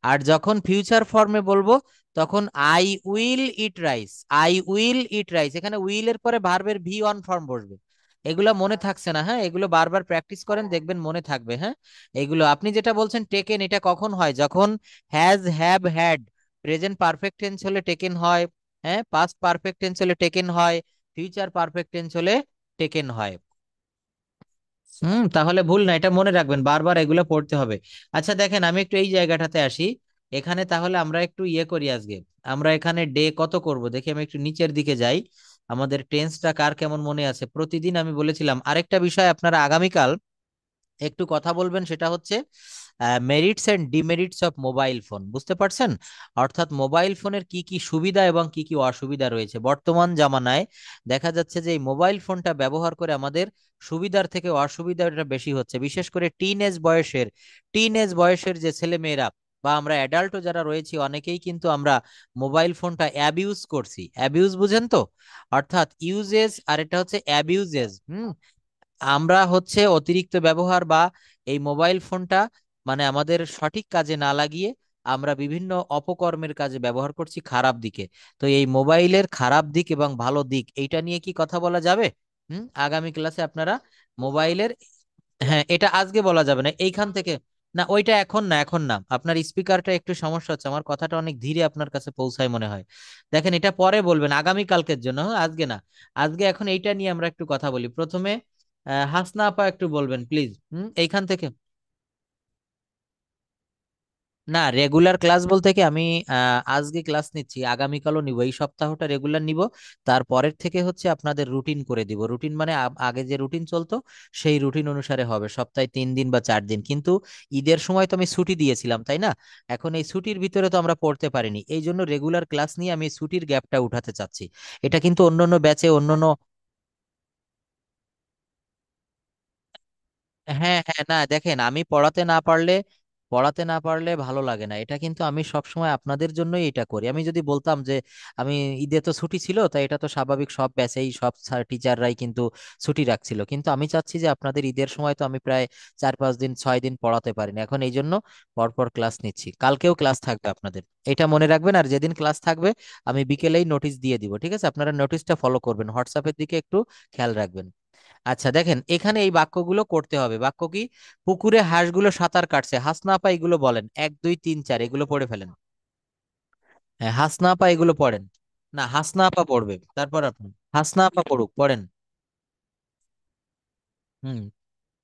আর যখন ফিউচার ফর্মে বলবো তখন I will eat rice, I will eat rice, এখানে উইল এর পরে ভার্বের V1 ফর্ম বসবে। এগুলো মনে থাকছে না? হ্যাঁ, এগুলো বারবার প্র্যাকটিস করেন, দেখবেন মনে থাকবে। হ্যাঁ, এগুলো আপনি যেটা বলছেন টেকেন, এটা কখন হয়? যখন has, have, had, present perfect tense হলে টেকেন হয়, হ্যাঁ, পাস্ট পারফেক্ট টেন্স হলে টেকেন হয়, ফিউচার পারফেক্ট টেন্স হলে টেকেন হয়। তাহলে ভুল না, এটা মনে রাখবেন, বারবার এগুলো পড়তে হবে। আচ্ছা দেখেন, আমি একটু এই জায়গাটাতে আসি। এখানে তাহলে আমরা একটু ইয়ে করি আজকে। আমরা এখানে ডে কত করব দেখি, আমি একটু নিচের দিকে যাই। আমাদের টেন্সটা কার কেমন মনে আছে? প্রতিদিন আমি বলেছিলাম আরেকটা বিষয় আপনারা আগামীকাল একটু কথা বলবেন, সেটা হচ্ছে merits and demerits of mobile phone. বুঝতে পারছেন? অর্থাৎ মোবাইল ফোনের কি কি সুবিধা এবং কি কি অসুবিধা রয়েছে। বর্তমান জামানায় দেখা যাচ্ছে যে এই মোবাইল ফোনটা ব্যবহার করে আমাদের সুবিধার থেকে অসুবিধাটা বেশি হচ্ছে, বিশেষ করে টিনেজ বয়সের যে ছেলে মেয়েরা বা আমরা অ্যাডাল্টও যারা রয়েছি, অনেকেই কিন্তু আমরা মোবাইল ফোনটা অ্যাবিউজ করছি। অ্যাবিউজ বুঝেন তো? অর্থাৎ ইউজেস, আর এটা হচ্ছে অ্যাবিউজেস। আমরা হচ্ছে অতিরিক্ত ব্যবহার বা এই মোবাইল ফোনটা মানে আমাদের সঠিক কাজে না লাগিয়ে আমরা বিভিন্ন অপকর্মের কাজে ব্যবহার করছি, খারাপ দিকে। তো এই মোবাইলের খারাপ দিক এবং ভালো দিক এইটা নিয়ে কি কথা বলা যাবে? আগামী ক্লাসে আপনারা মোবাইলের, হ্যাঁ এটা আজকে বলা যাবে না এইখান থেকে। না ওইটা এখন না, এখন না, আপনার স্পিকারটা একটু সমস্যা হচ্ছে, আমার কথাটা অনেক ধীরে আপনার কাছে পৌঁছায় মনে হয়। দেখেন, এটা পরে বলবেন আগামী কালকের জন্য, হ্যাঁ, আজকে না। আজকে এখন এইটা নিয়ে আমরা একটু কথা বলি প্রথমে। হাসনা আপা একটু বলবেন প্লিজ, এইখান থেকে। না, রেগুলার ক্লাস বলতে কি আমি আজকে ক্লাস নিচ্ছি, আগামীকালও নিব, এই সপ্তাহটা রেগুলার নিব। তারপরের থেকে হচ্ছে আপনাদের রুটিন করে দিব। রুটিন মানে আগে যে রুটিন চলতো সেই রুটিন অনুসারে হবে, সপ্তাহে 3 দিন বা 4 দিন। কিন্তু ঈদের সময় তো আমি ছুটি দিয়েছিলাম, তাই না? এখন এই ছুটির ভিতরে তো আমরা পড়তে পারিনি, এই জন্য রেগুলার ক্লাস নিয়ে আমি ছুটির গ্যাপটা উঠাতে চাচ্ছি। এটা কিন্তু অন্যান্য ব্যাচে অন্যান্য। হ্যাঁ হ্যাঁ, না দেখেন, আমি পড়াতে না পারলে ভালো লাগে না। এটা কিন্তু আমি সব সময় আপনাদের জন্যই এটা করি। আমি যদি বলতাম যে আমি ঈদে তো ছুটি ছিল, তাই এটা তো স্বাভাবিক, সব ব্যাচেই সব টিচাররাই কিন্তু ছুটি রাখছিল। কিন্তু আমি চাচ্ছি যে আপনাদের ঈদের সময় তো আমি প্রায় 4-5 দিন 6 দিন পড়াতে পারিনি, এখন এই জন্য পরপর ক্লাস নিচ্ছি। কালকেও ক্লাস থাকবে আপনাদের, এটা মনে রাখবেন। আর যেদিন ক্লাস থাকবে আমি বিকেলেই নোটিশ দিয়ে দিব, ঠিক আছে? আপনারা নোটিশটা ফলো করবেন, হোয়াটসঅ্যাপের দিকে একটু খেয়াল রাখবেন। আচ্ছা দেখেন, এখানে এই বাক্যগুলো করতে হবে। বাক্য কি? পুকুরে হাঁসগুলো সাঁতার কাটছে। হাসনা আপা এগুলো বলেন, 1 2 3 4 এগুলো পড়ে ফেলেন। হ্যাঁ, হাসনা আপা এগুলো পড়েন। না, হাসনা আপা পড়বে, তারপর আপনি। হাসনা আপা পড়ুক, পড়েন। হুম,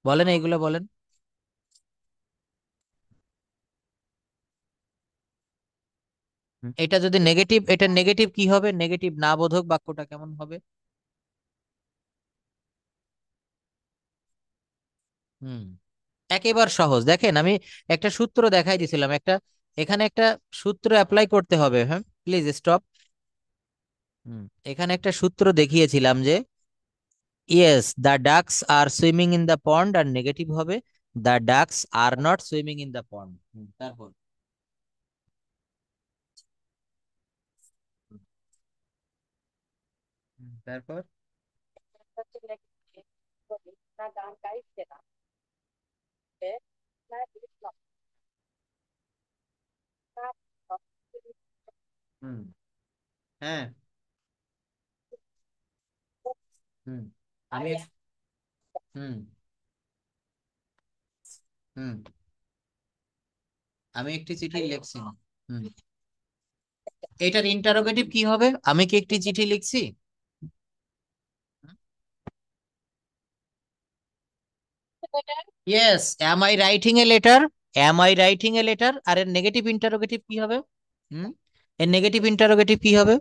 বলেন এইগুলো বলেন। এটা যদি নেগেটিভ, এটা নেগেটিভ কি হবে? নেগেটিভ না বোধক বাক্যটা কেমন হবে? হুম, একেবারে সহজ। দেখেন, আমি একটা সূত্র দেখাই দিছিলাম, এখানে একটা সূত্র অ্যাপ্লাই করতে হবে। হ্যাঁ, প্লিজ স্টপ। হুম, এখানে একটা সূত্র দেখিয়েছিলাম যে yes the ducks are swimming in the pond, আর নেগেটিভ হবে the ducks are not swimming in the pond. তারপর তারপর Na danca istena. Na isla. Na হুম, হ্যাঁ, হুম, আমি হুম, হুম, আমি একটি চিঠি লিখছি। হুম, এটার ইন্টারোগেটিভ কি হবে? আমি কি একটি চিঠি লিখছি? Yes, am I writing a letter? Am I writing a letter? আর এর নেগেটিভ ইন্টারোগেটিভ কি হবে? হুম, এর নেগেটিভ ইন্টারোগেটিভ কি হবে?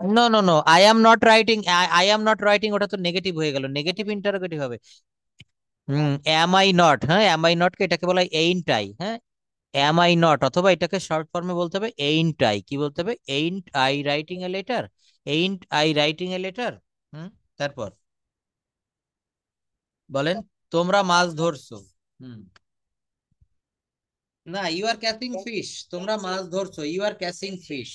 No no no, I am not writing, I am not writing, ওটা তো নেগেটিভ হয়ে গেল, নেগেটিভ ইন্টারোগেটিভ হবে। অ্যাম আই নট, হ্যাঁ, অ্যাম আই নট কে এটাকে বলা হয় এইন্ট আই। হ্যাঁ, অ্যাম আই নট, অথবা এটাকে শর্ট ফর্মে বলতে হবে এইন্ট আই। কি বলতে হবে? Ain't I writing a letter. Ain't I writing a letter. Hmm, তারপর বলেন, তোমরা মাছ ধরছো। হুম, না, ইউ আর ক্যাচিং ফিশ, তোমরা মাছ ধরছো, you are catching fish.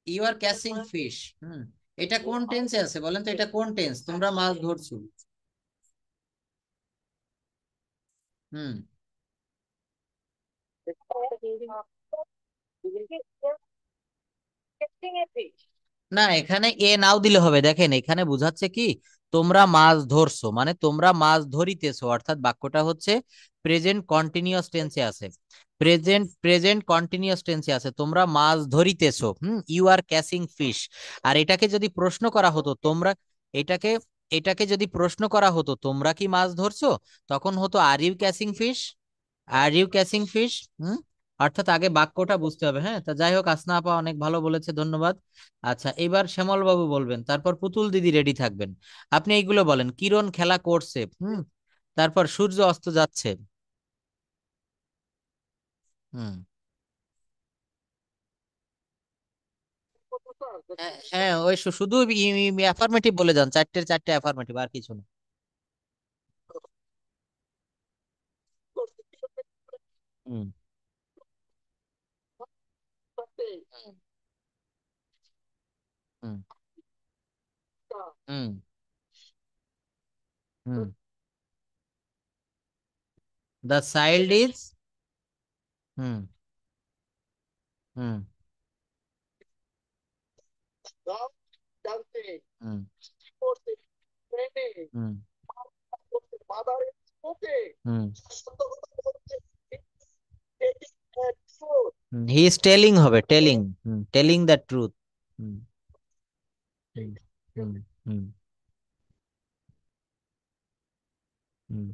You are catching fish. Hmm, এটা কোন টেন্সে আছে বলেন তো? এটা কোন টেন্স? তোমরা মাছ ধরছো। হুম, Catching a fish. না, এখানে এ নাও দিলে হবে। দেখেন, এখানে বুঝাচ্ছে কি তোমরা মাছ ধরছো, মানে তোমরা মাছ ধরিতেছো, অর্থাৎ বাক্যটা হচ্ছে প্রেজেন্ট কন্টিনিউয়াস টেন্সে আছে। প্রেজেন্ট কন্টিনিউয়াস টেন্সে আছে, তোমরা মাছ ধরিতেছো। You are catching fish. আর এটাকে যদি প্রশ্ন করা হতো তোমরা, এটাকে এটাকে যদি প্রশ্ন করা হতো তোমরা কি মাছ ধরছো, তখন হতো are you catching fish? Are you catching fish. Hmm, অর্থাৎ আগে বাক্যটা বুঝতে হবে। হ্যাঁ, তা যাই হোক, আসনা আপা অনেক ভালো বলেছে, ধন্যবাদ। আচ্ছা, এবার শ্যামল বাবু বলবেন, তারপর পুতুল দিদি রেডি থাকবেন। আপনি এইগুলো বলেন, কিরণ খেলা করছে। তারপর সূর্য অস্ত যাচ্ছে। হুম, হ্যাঁ হ্যাঁ, ওই শুধু অ্যাফার্মেটিভ বলে যান, চারটে চারটে অ্যাফার্মেটিভ, আর কিছু না। Hmm, hmm, hmm, hmm, hmm, the child is. Hmm, hmm, hmm, hmm, hmm, he is telling হবে, telling. Telling the truth. Hmm hmm hmm hmm hmm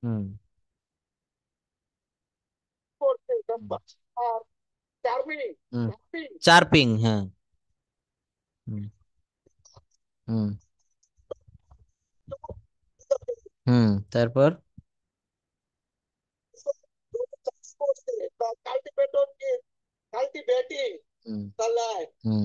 hmm hmm chirping, হ্যাঁ। হুম হুম হুম তারপর hmm hmm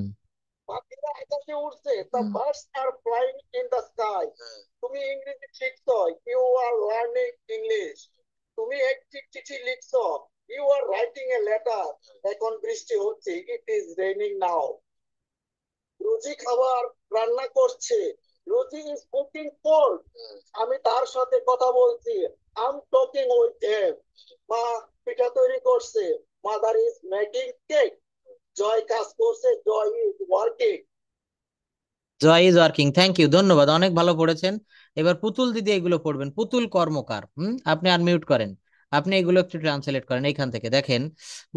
Joy is working, thank you, ধন্যবাদ, অনেক ভালো পড়েছেন। এবার পুতুল দিদি এগুলো পড়বেন, পুতুল কর্মকার। আপনি আনমিউট করেন, আপনি এগুলো একটু ট্রান্সলেট করেন এইখান থেকে। দেখেন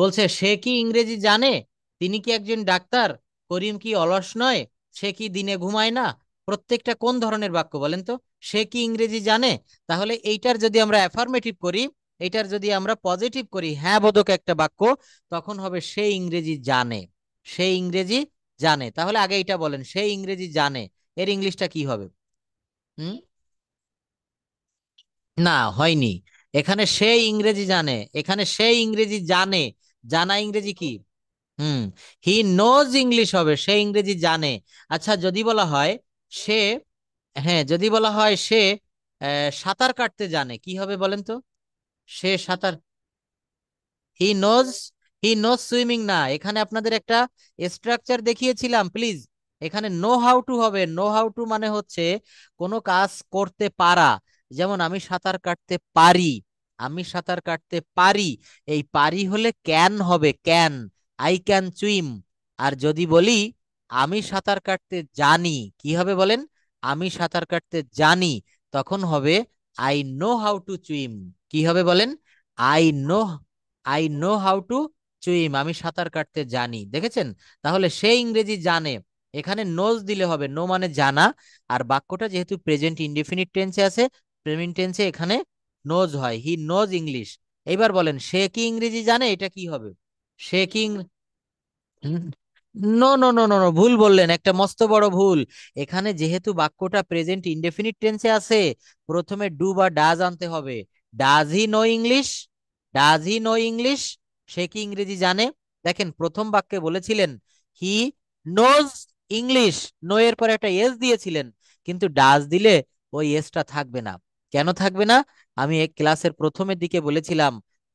বলছে, সে কি ইংরেজি জানে? তিনি কি একজন ডাক্তার? করিম কি অলস নয়? সে কি দিনে ঘুমায় না? প্রত্যেকটা কোন ধরনের বাক্য বলেন তো? সে কি ইংরেজি জানে? তাহলে এইটার যদি আমরা অ্যাফার্মেটিভ করি, এইটার যদি আমরা পজিটিভ করি, হ্যাঁ বোধক একটা বাক্য, তখন হবে সে ইংরেজি জানে। সে ইংরেজি জানে। তাহলে আগে এটা বলেন, সে ইংরেজি জানে, এর ইংলিশটা কি হবে? হুম না, হয়নি। এখানে সে ইংরেজি জানে, এখানে সে ইংরেজি জানে। জানা ইংরেজি কি? হুম হি নোজ ইংলিশ হবে, সে ইংরেজি জানে। আচ্ছা, যদি বলা হয় সে, হ্যাঁ যদি বলা হয় সে সাঁতার কাটতে জানে, কি হবে বলেন তো? সে সাঁতার, he knows, he knows swimming না, এখানে আপনাদের একটা স্ট্রাকচার দেখিয়েছিলাম প্লিজ। এখানে নো হাউ টু হবে। নো হাউ টু মানে হচ্ছে কোনো কাজ করতে পারা। যেমন আমি সাঁতার কাটতে পারি, আমি সাঁতার কাটতে পারি। এই পারি হলে ক্যান হবে, ক্যান, আই ক্যান সুইম। আর যদি বলি আমি সাঁতার কাটতে জানি, কি হবে বলেন? আমি সাঁতার কাটতে জানি, তখন হবে I know how to swim. কি হবে বলেন? I know, I know how to swim, আমি সাঁতার কাটতে জানি। দেখেছেন? তাহলে সে ইংরেজি জানে, এখানে নোজ দিলে হবে, নো মানে জানা। আর বাক্যটা যেহেতু প্রেজেন্ট ইনডেফিনিট টেন্সে আছে, প্রেজেন্ট টেন্সে এখানে নোজ হয়, হি নোজ ইংলিশ। এবার বলেন, সে কি ইংরেজি জানে, এটা কি হবে? সে কি no no no no no, ভুল বললেন, একটা মস্ত বড় ভুল। এখানে যেহেতু বাক্যটা প্রেজেন্ট ইনডেফিনিট টেন্সে আছে, প্রথমে ডু বা ডাজ আনতে হবে। Does he know English? Does he know English? সে কি ইংরেজি জানে? দেখেন প্রথম বাক্যে বলেছিলেন হি নোজ ইংলিশ, নো এর পরে একটা এস দিয়েছিলেন, কিন্তু ডাজ দিলে ওই এসটা থাকবে না। কেন থাকবে না? আমি এই ক্লাসের প্রথমের দিকে বলেছিলাম,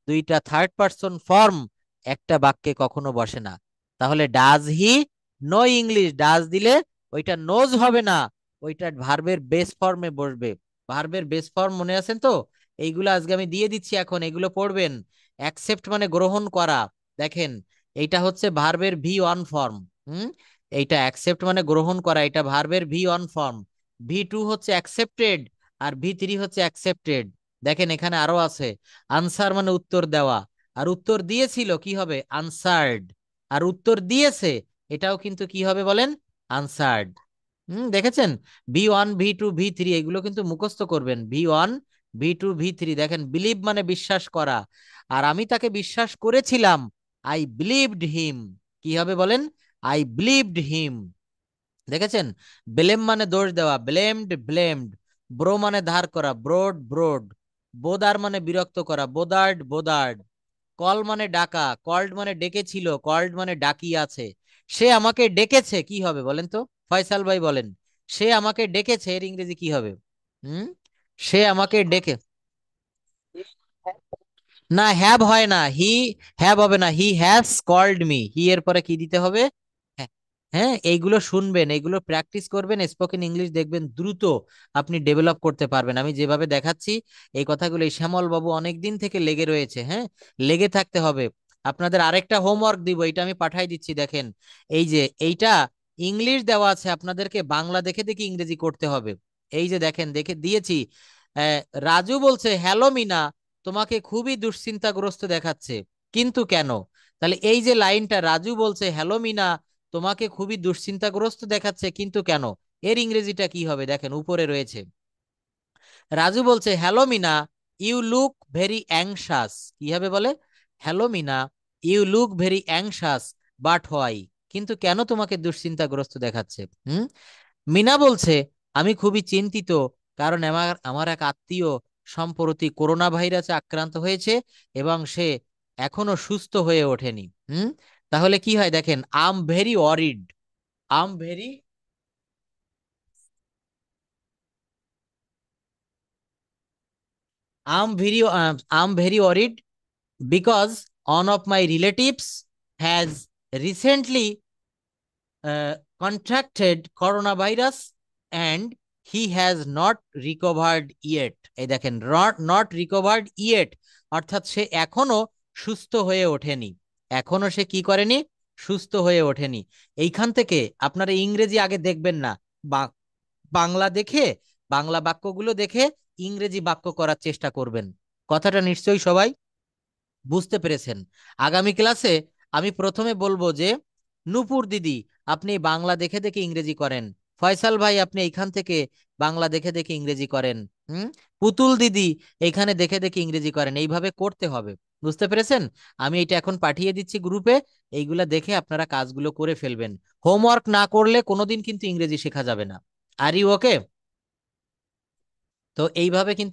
দুইটা থার্ড পারসন ফর্ম একটা বাক্যে কখনো বসে না। তাহলে does he know English, does দিলে ওইটা নোজ হবে না, ওইটা ভার্বের বেস ফর্মে বসবে। ভার্বের বেস ফর্ম মনে আছেন তো? এইগুলো আজকে আমি দিয়ে দিচ্ছি, এখন এগুলো পড়বেন। অ্যাকসেপ্ট মানে গ্রহণ করা। দেখেন, এইটা হচ্ছে ভার্বের ভি ওয়ান ফর্ম। হুম এইটা অ্যাকসেপ্ট মানে গ্রহণ করা, এটা ভার্বের V one form. V two হচ্ছে অ্যাকসেপ্টেড, আর ভি থ্রি হচ্ছে অ্যাকসেপ্টেড। দেখেন এখানে আরো আছে, আনসার মানে উত্তর দেওয়া, আর উত্তর দিয়েছিল কি হবে? আনসার্ড। আর উত্তর দিয়েছে, এটাও কিন্তু কি হবে বলেন? আনসার্ড। দেখেছেন? V one, V two, V three এগুলো কিন্তু মুখস্থ করবেন। V one, V two, V three. দেখেন, বিলিভ মানে বিশ্বাস করা, আর আমি তাকে বিশ্বাস করেছিলাম, আই বিলিভড হিম। কি হবে বলেন? আই বিলিভড হিম। দেখেছেন? ব্লেম মানে দোষ দেওয়া, ব্লেমড, ব্লেমড। ব্রো মানে ধার করা, ব্রোড, ব্রোড। বোদার মানে বিরক্ত করা, বোদার্ড, বোদার্ড। কল মানে ডাকা, কল্ড মানে ডেকেছিল, কল্ড মানে ডাকিয়াছে। সে আমাকে ডেকেছে, কি হবে বলেন তো? ফয়সাল ভাই বলেন, সে আমাকে ডেকেছে এর ইংরেজি কি হবে? হুম সে আমাকে ডেকে, না হ্যাভ হয় না, হি হ্যাভ হবে না, হি হ্যাজ কল্ড মি। হি এর পরে কি দিতে হবে? হ্যাঁ, হ্যাঁ, এইগুলো শুনবেন, এইগুলো প্র্যাকটিস করবেন, স্পোকেন ইংলিশ দেখবেন দ্রুত আপনি ডেভেলপ করতে পারবেন। আমি যেভাবে দেখাচ্ছি এই কথাগুলো, এই শ্যামল বাবু অনেক দিন থেকে লেগে রয়েছে, হ্যাঁ, লেগে থাকতে হবে। আপনাদের আরেকটা হোমওয়ার্ক দিব, এটা আমি পাঠাই দিচ্ছি, দেখেন। এই যে এইটা ইংলিশ দেওয়া আছে, আপনাদেরকে বাংলা দেখে দেখে ইংরেজি করতে হবে। এই যে দেখেন, দেখে দিয়েছি। আহ, রাজু বলছে, হ্যালো মিনা, তোমাকে খুবই দুশ্চিন্তাগ্রস্ত দেখাচ্ছে। কিন্তু কেন? তাহলে এই যে লাইনটা, রাজু বলছে হ্যালো মিনা, তোমাকে খুবই দুশ্চিন্তাগ্রস্ত দেখাচ্ছে, কিন্তু কেন? এর ইংরেজিটা কি হবে? দেখেন উপরে রয়েছে, রাজু বলছে hello Meena, you look very anxious. কি হবে বলে? Hello Meena, you look very anxious, but why? কিন্তু কেন তোমাকে দুশ্চিন্তাগ্রস্ত দেখাচ্ছে? হুম। মিনা বলছে আমি খুবই চিন্তিত, কারণ আমার আমার এক আত্মীয় সম্প্রতি করোনা ভাইরাসে আক্রান্ত হয়েছে এবং সে এখনো সুস্থ হয়ে ওঠেনি। হুম। তাহলে কি হয় দেখেন, I'm very worried, I'm very I'm very I'm very worried because one of my relatives has recently contracted coronavirus and he has not recovered yet. এই দেখেন, not recovered yet, অর্থাৎ সে এখনো সুস্থ হয়ে ওঠেনি। এখনো সে কি করেনি? সুস্থ হয়ে ওঠেনি। এইখান থেকে আপনারা ইংরেজি আগে দেখবেন না, বা- বাংলা দেখে, বাংলা বাক্যগুলো দেখে ইংরেজি বাক্য করার চেষ্টা করবেন। কথাটা নিশ্চয়ই সবাই বুঝতে পেরেছেন। আগামী ক্লাসে আমি প্রথমে বলবো যে নূপুর দিদি আপনি বাংলা দেখে দেখে ইংরেজি করেন, ফয়সাল ভাই আপনি এইখান থেকে বাংলা দেখে দেখে ইংরেজি করেন, হুম, পুতুল দিদি এইখানে দেখে দেখে ইংরেজি করেন, এইভাবে করতে হবে। বুঝতে পেরেছেন? আমি এটা এখন পাঠিয়ে দিচ্ছি গ্রুপে, এইগুলা দেখে আপনারা কাজগুলো করে ফেলবেন। হোমওয়ার্ক না করলে কোনোদিন কিন্তু ইংরেজি শেখা যাবে না। Are you okay? তো এইভাবে কিন্তু